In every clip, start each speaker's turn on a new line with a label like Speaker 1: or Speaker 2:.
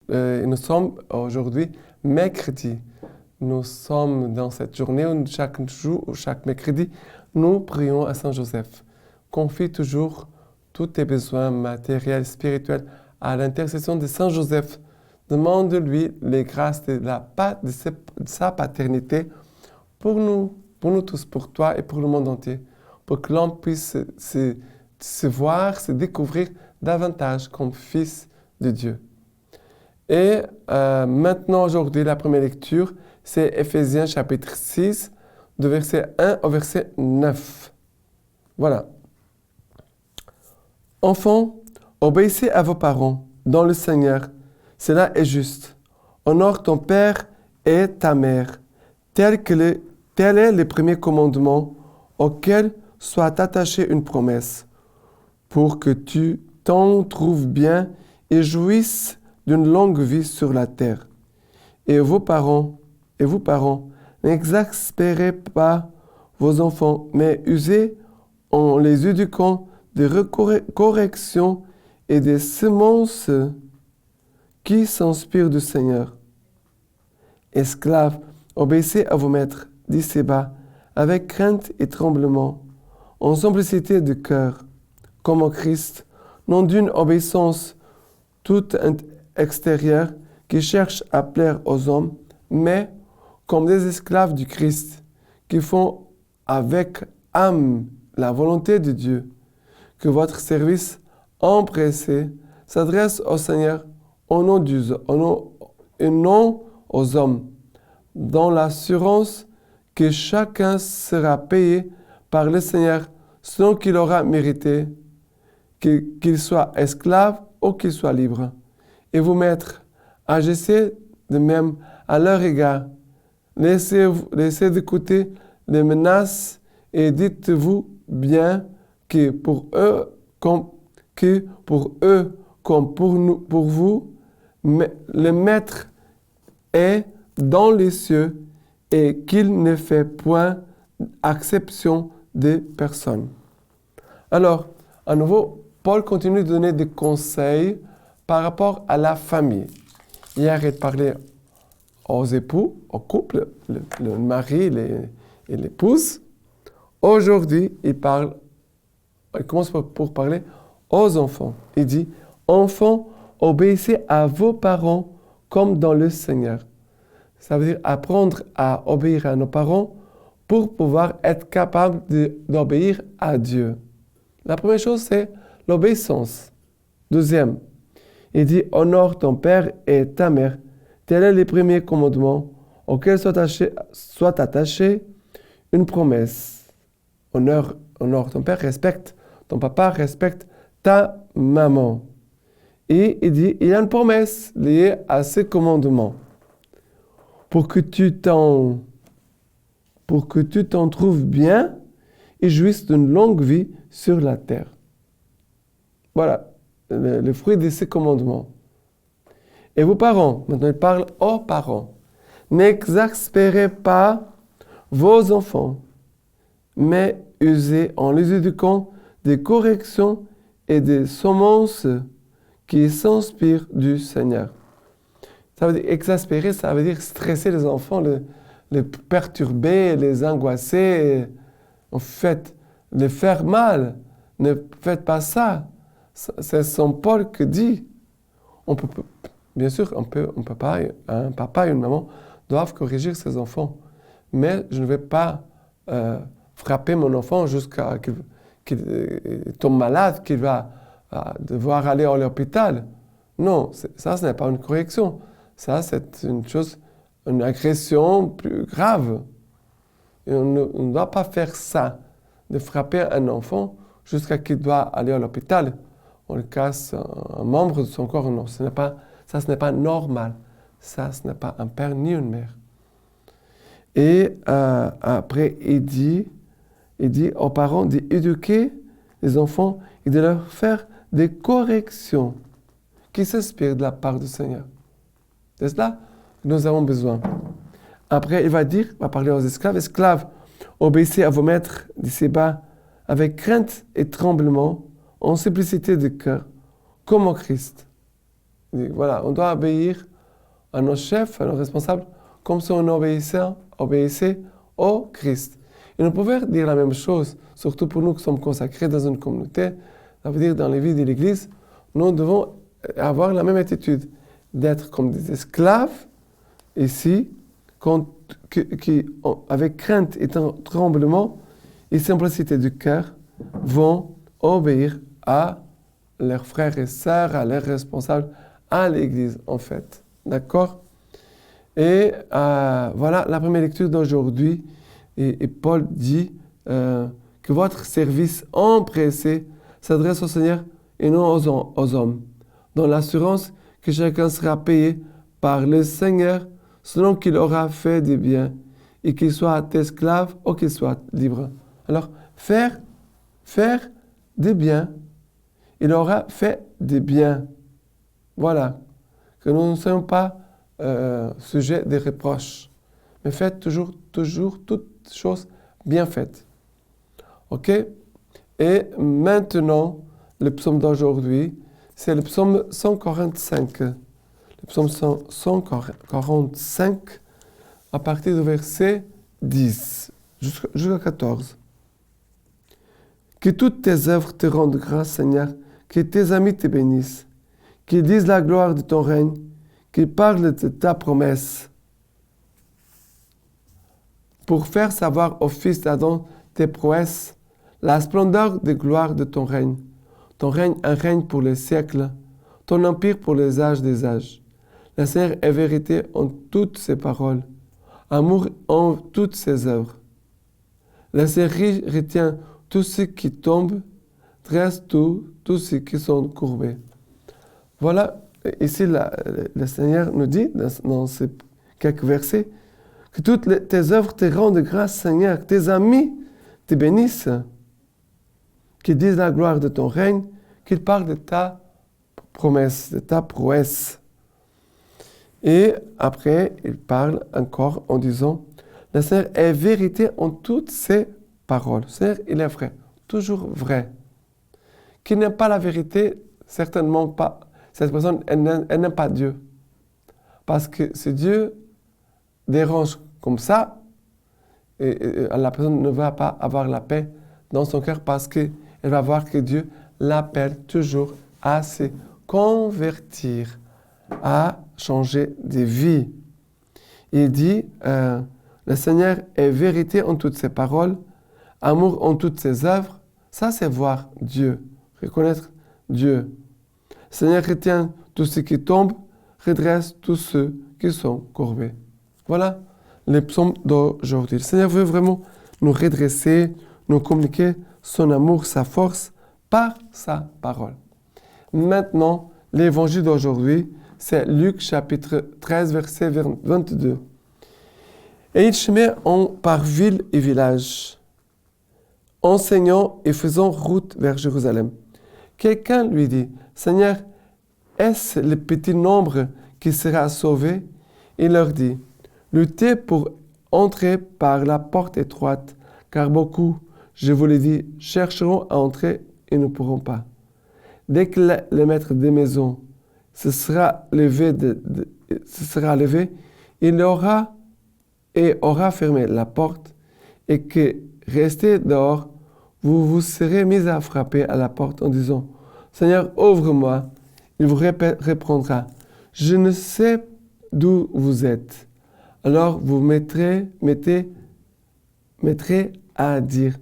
Speaker 1: nous sommes aujourd'hui mercredi. Nous sommes dans cette journée où chaque jour, chaque mercredi, nous prions à Saint Joseph. Confie toujours tous tes besoins matériels, spirituels à l'intercession de Saint Joseph. Demande-lui les grâces de sa paternité pour nous tous, pour toi et pour le monde entier, pour que l'on puisse se voir, se découvrir davantage comme fils de Dieu. Et maintenant, aujourd'hui, la première lecture, c'est Éphésiens chapitre 6, de verset 1 au verset 9. Voilà. Enfants, obéissez à vos parents dans le Seigneur. Cela est juste. Honore ton père et ta mère, tel est le premier commandement auquel soit attachée une promesse, pour que tu t'en trouves bien et jouisses d'une longue vie sur la terre. Et vous parents, n'exaspérez pas vos enfants, mais usez en les éduquant des corrections et des semences qui s'inspirent du Seigneur. Esclaves, obéissez à vos maîtres, dit Séba, avec crainte et tremblement, en simplicité de cœur, comme en Christ, non d'une obéissance toute extérieure qui cherche à plaire aux hommes, mais comme des esclaves du Christ, qui font avec âme la volonté de Dieu. Que votre service empressé s'adresse au Seigneur au nom et non aux hommes, dans l'assurance que chacun sera payé par le Seigneur selon qu'il aura mérité, qu'il soit esclave ou qu'il soit libre. Et vous, maîtres, agissez de même à leur égard. Laissez d'écouter les menaces et dites-vous bien que pour eux comme pour vous, le Maître est dans les cieux et qu'il ne fait point exception de personne. Alors, à nouveau, Paul continue de donner des conseils par rapport à la famille. Hier, il parlait aux époux, au couple, le mari et l'épouse. Aujourd'hui, il commence pour parler aux enfants. Il dit, « Enfants, obéissez à vos parents comme dans le Seigneur. » Ça veut dire apprendre à obéir à nos parents pour pouvoir être capable d'obéir à Dieu. La première chose, c'est l'obéissance. Deuxième, il dit, « Honore ton père et ta mère. » Tel est le premier commandement auquel soit attachée une promesse. Honore ton père, respecte ton papa, respecte ta maman. Et il dit, il y a une promesse liée à ces commandements. Pour que tu t'en trouves bien et jouisses d'une longue vie sur la terre. Voilà, le fruit de ces commandements. Et vos parents, maintenant il parle aux parents, n'exaspérez pas vos enfants, mais usez en les éduquant des corrections et des semences qui s'inspirent du Seigneur. Ça veut dire exaspérer, ça veut dire stresser les enfants, les perturber, les angoisser, en fait, les faire mal. Ne faites pas ça. C'est Saint Paul qui dit. Bien sûr, un papa et une maman doivent corriger ses enfants. Mais je ne vais pas frapper mon enfant jusqu'à qu'il tombe malade, qu'il va devoir aller à l'hôpital. Non, ça, ce n'est pas une correction. Ça, c'est une agression plus grave. Et on ne doit pas faire ça, de frapper un enfant jusqu'à qu'il doit aller à l'hôpital. On lui casse un membre de son corps. Non, ce n'est pas normal. Ça, ce n'est pas un père ni une mère. Et après, il dit aux parents d'éduquer les enfants et de leur faire des corrections qui s'inspirent de la part du Seigneur. C'est cela que nous avons besoin. Après, il va parler aux esclaves. Esclaves, obéissez à vos maîtres, dit Séba, avec crainte et tremblement, en simplicité de cœur, comme en Christ. Voilà, on doit obéir à nos chefs, à nos responsables, comme si on obéissait au Christ. Et nous pouvons dire la même chose, surtout pour nous qui sommes consacrés dans une communauté, ça veut dire dans les vies de l'Église, nous devons avoir la même attitude, d'être comme des esclaves ici, qui, avec crainte et tremblement et simplicité du cœur, vont obéir à leurs frères et sœurs, à leurs responsables, à l'Église en fait. D'accord? Et voilà la première lecture d'aujourd'hui. Et Paul dit que votre service empressé s'adresse au Seigneur et non aux hommes, dans l'assurance que chacun sera payé par le Seigneur selon qu'il aura fait des biens, et qu'il soit esclave ou qu'il soit libre. Alors, faire des biens, il aura fait des biens. Voilà, que nous ne soyons pas sujets des reproches, mais faites toujours toutes choses bien faites. Ok? Et maintenant, le psaume d'aujourd'hui, c'est le psaume 145. Le psaume 145, à partir du verset 10 jusqu'à 14. Que toutes tes œuvres te rendent grâce, Seigneur, que tes amis te bénissent, qu'ils disent la gloire de ton règne, qu'ils parlent de ta promesse, pour faire savoir aux fils d'Adam tes prouesses, la splendeur de gloire de ton règne. Ton règne, un règne pour les siècles, ton empire pour les âges des âges. Le Seigneur est vérité en toutes ses paroles, amour en toutes ses œuvres. Le Seigneur retient tous ceux qui tombent, dresse tous ceux qui sont courbés. Voilà, ici le Seigneur nous dit dans ces quelques versets que toutes tes œuvres te rendent grâce, Seigneur, que tes amis te bénissent, qu'ils disent la gloire de ton règne, qu'ils parlent de ta promesse, de ta prouesse. Et après, il parle encore en disant, le Seigneur est vérité en toutes ses paroles. Le Seigneur, il est vrai, toujours vrai. Qui n'aime pas la vérité, certainement pas. Cette personne, elle n'aime pas Dieu. Parce que si Dieu dérange comme ça, et la personne ne va pas avoir la paix dans son cœur parce qu'elle va voir que Dieu l'appelle toujours à se convertir, à changer de vie. Il dit, le Seigneur est vérité en toutes ses paroles, amour en toutes ses œuvres. Ça, c'est voir Dieu, reconnaître Dieu. Le Seigneur retient tous ceux qui tombent, redresse tous ceux qui sont courbés. Voilà les psaumes d'aujourd'hui. Le Seigneur veut vraiment nous redresser, nous communiquer son amour, sa force par sa parole. Maintenant, l'évangile d'aujourd'hui, c'est Luc chapitre 13, verset 22. Et il cheminait par ville et village, enseignant et faisant route vers Jérusalem. Quelqu'un lui dit, Seigneur, est-ce le petit nombre qui sera sauvé? Il leur dit, luttez pour entrer par la porte étroite, car beaucoup, je vous l'ai dit, chercheront à entrer et ne pourront pas. Dès que le maître des maisons se sera levé, il aura fermé la porte, et que, resté dehors, vous vous serez mis à frapper à la porte en disant, Seigneur, ouvre-moi. Il vous répondra, je ne sais d'où vous êtes. Alors vous mettrez à dire,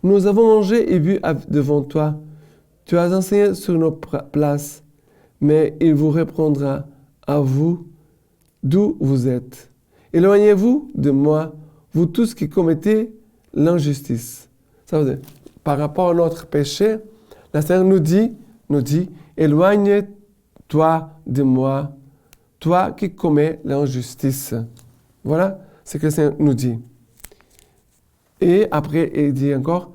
Speaker 1: nous avons mangé et bu devant toi. Tu as enseigné sur nos places. Mais il vous répondra à vous d'où vous êtes. Éloignez-vous de moi, vous tous qui commettez l'injustice. Ça veut dire, par rapport à notre péché, le Seigneur nous dit, éloigne-toi de moi, toi qui commets l'injustice. Voilà ce que le Seigneur nous dit. Et après, il dit encore,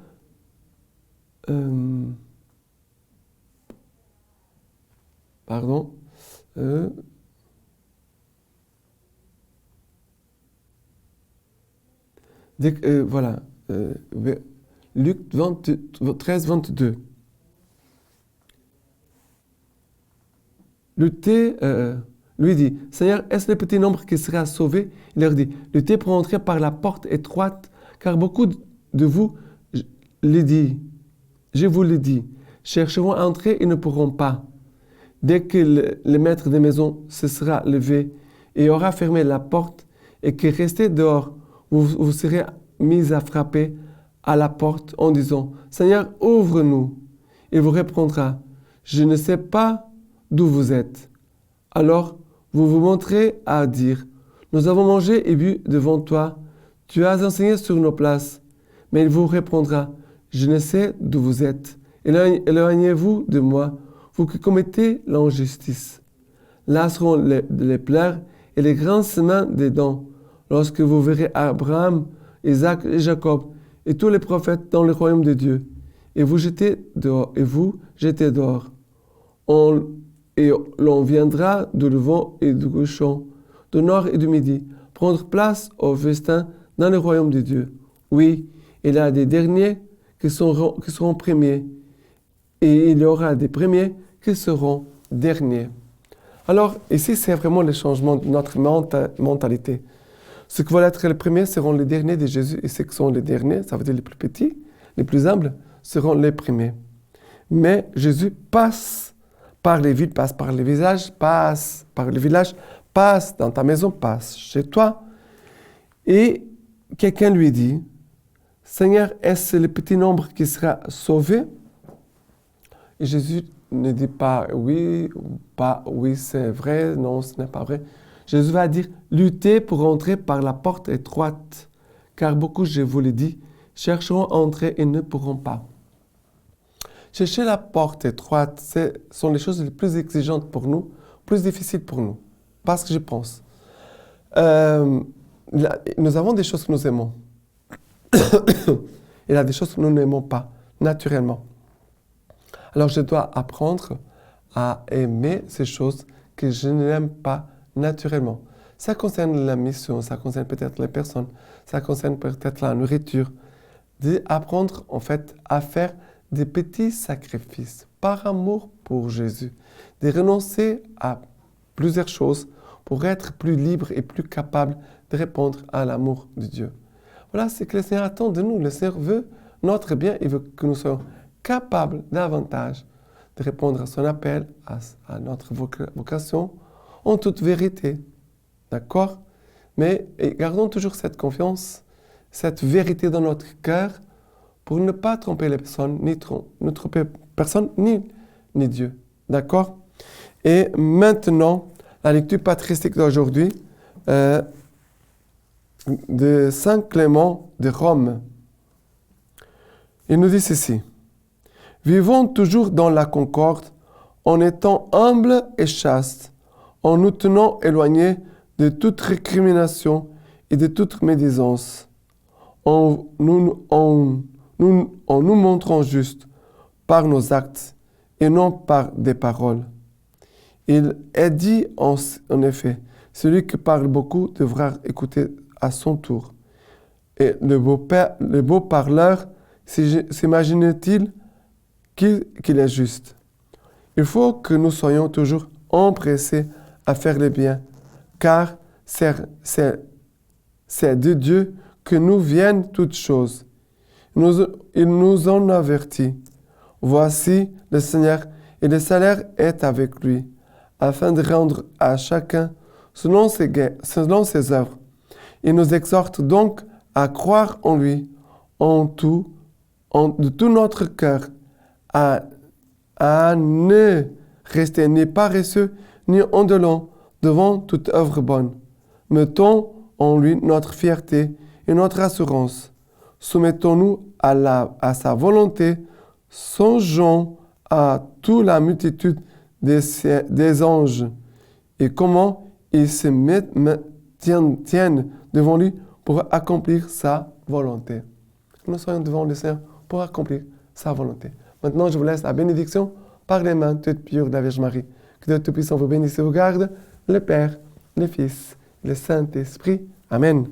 Speaker 1: voilà, Luc 13, 22. lui dit, Seigneur, est-ce le petit nombre qui sera sauvé? Il leur dit, luttez pour entrer par la porte étroite, car beaucoup de vous, je vous le dis, chercheront à entrer et ne pourront pas. Dès que le maître de maison se sera levé et aura fermé la porte, et que resté dehors, vous serez mis à frapper à la porte en disant, Seigneur, ouvre-nous. Il vous répondra, je ne sais pas d'où vous êtes. Alors, vous vous montrez à dire, nous avons mangé et bu devant toi, tu as enseigné sur nos places. Mais il vous répondra, je ne sais d'où vous êtes. Éloignez-vous de moi, vous qui commettez l'injustice. Là seront les pleurs et les grincements des dents, lorsque vous verrez Abraham, Isaac et Jacob et tous les prophètes dans le royaume de Dieu, et vous jetez dehors. Et l'on viendra du levant et du couchant, du nord et du midi, prendre place au festin dans le royaume de Dieu. Oui, il y a des derniers qui seront premiers, et il y aura des premiers qui seront derniers. Alors, ici, c'est vraiment le changement de notre mentalité. Ceux qui veulent être les premiers seront les derniers de Jésus, et ceux qui sont les derniers, ça veut dire les plus petits, les plus humbles, seront les premiers. Mais Jésus passe par les villes, passe par les villages, passe par le village, passe dans ta maison, passe chez toi. Et quelqu'un lui dit, Seigneur, est-ce le petit nombre qui sera sauvé? Et Jésus ne dit pas oui, ou pas oui, c'est vrai, non, ce n'est pas vrai. Jésus va dire, luttez pour entrer par la porte étroite, car beaucoup, je vous l'ai dit, chercheront à entrer et ne pourront pas. Chercher la porte étroite, ce sont les choses les plus exigeantes pour nous, plus difficiles pour nous, parce que je pense. Nous avons des choses que nous aimons. Il y a des choses que nous n'aimons pas, naturellement. Alors je dois apprendre à aimer ces choses que je n'aime pas naturellement. Ça concerne la mission, ça concerne peut-être les personnes, ça concerne peut-être la nourriture. D'apprendre en fait à faire des petits sacrifices par amour pour Jésus. De renoncer à plusieurs choses pour être plus libre et plus capable de répondre à l'amour de Dieu. Voilà ce que le Seigneur attend de nous. Le Seigneur veut notre bien, il veut que nous soyons capables davantage de répondre à son appel, à notre vocation, en toute vérité. D'accord? Mais gardons toujours cette confiance, cette vérité dans notre cœur, pour ne pas tromper les personnes, ni tromper personne, ni Dieu. D'accord? Et maintenant, la lecture patristique d'aujourd'hui, de Saint Clément de Rome. Il nous dit ceci. Vivons toujours dans la concorde, en étant humbles et chastes, en nous tenant éloignés de toute récrimination et de toute médisance, en nous montrant justes par nos actes et non par des paroles. Il est dit en effet, celui qui parle beaucoup devra écouter à son tour. Et le beau parleur s'imagine-t-il qu'il est juste? Il faut que nous soyons toujours empressés à faire le bien, car c'est de Dieu que nous viennent toutes choses. Il nous en avertit. Voici le Seigneur, et le salaire est avec lui, afin de rendre à chacun selon ses œuvres. Il nous exhorte donc à croire en lui, de tout notre cœur, à ne rester ni paresseux, ni indolent devant toute œuvre bonne. Mettons en lui notre fierté et notre assurance. Soumettons-nous à sa volonté, songeons à toute la multitude des anges et comment ils se tiennent devant lui pour accomplir sa volonté. Nous soyons devant le Seigneur pour accomplir sa volonté. Maintenant, je vous laisse la bénédiction par les mains toutes pures de la Vierge Marie. Que Dieu Tout-Puissant vous bénisse et vous garde, le Père, le Fils, le Saint-Esprit. Amen.